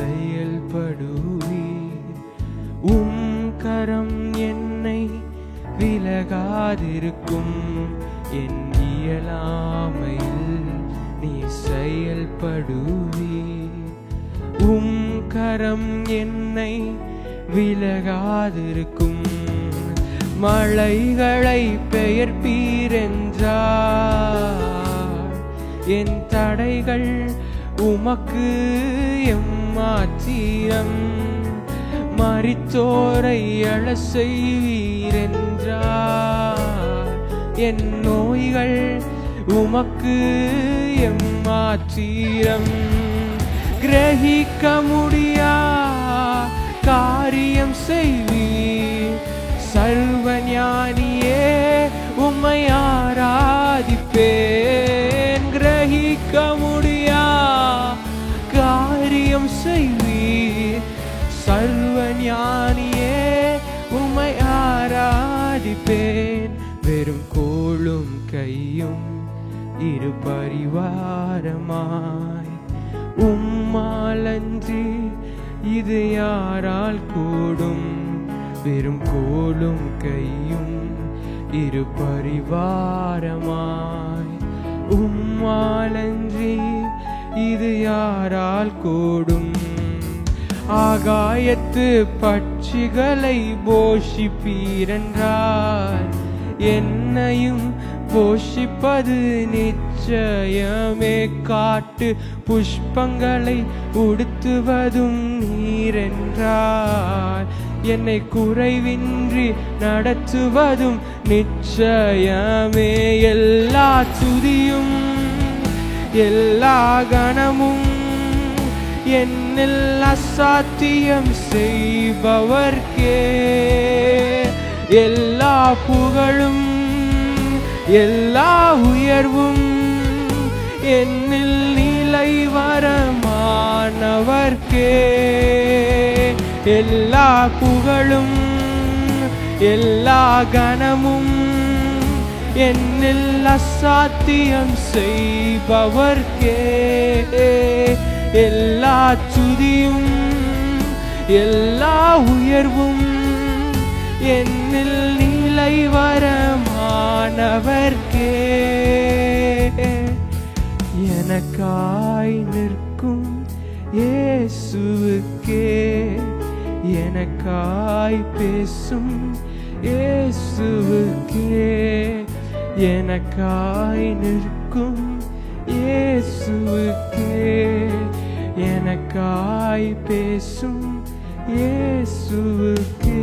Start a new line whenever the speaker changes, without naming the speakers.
செயல்படுவீர். கரம் என்னை விலகாதிருக்கும். என் இயலாமையில் நீ செயல்படுவீர். கரம் என்னை விலகாதிருக்கும். மலைகளை பெயர்ப்பீர் என்றார். என் தடைகள் உமக்கு எம்மாத்திரம். மரித்தோரை அழ செய்வீர் என்றார். என் நோய்கள் உமக்கு எம்மாத்திரம். கிரகிக்க முடியா காரியம் செய்வீர். சர்வஞானியே உம்மை ஆராதிப்பேன். கிரகிக்க முடியா காரியம் செய்வீர். சர்வஞானியே உம்மை ஆராதிப்பேன். வெறும் கோளும் கையும் இரு பரிவாரமாய் உம்மாலன்றி இது யாரால் கூடும். வெறும் கோலும் கையும் இரு பரிவாரமாய் உம்மாலன்றி இது யாரால் கூடும். ஆகாயத்து பட்சிகளை போஷிப்பீரென்றார். என்னையும் போஷிப்பது நிச்சயமே. காட்டு புஷ்பங்களை உடுத்துவதும் நீரென்றார். என்னை குறைவின்றி நடத்துவதும் நிச்சயமே. எல்லா துதியும் எல்லா கணமும் என்னில் அசாத்தியம் செய்பவர்க்கே. எல்லா புகழும் எல்லா உயர்வும் என்னில் நிலை வரமானவர்க்கே. எல்லா புகழும் எல்லா கணமும் என்னில் அசாத்தியம் செய்பவர்க்கே. எல்லா துதியும் எல்லா உயர்வும் என்னில் நிலை வரமானவர்க்கே. எனக்காய் நிற்கும் இயேசுவுக்கே. எனக்காய் பேசும் இயேசுவுக்கே. எனக்காய் நிற்கும் இயேசுவுக்கே. எனக்காய் பேசும் இயேசுவுக்கே.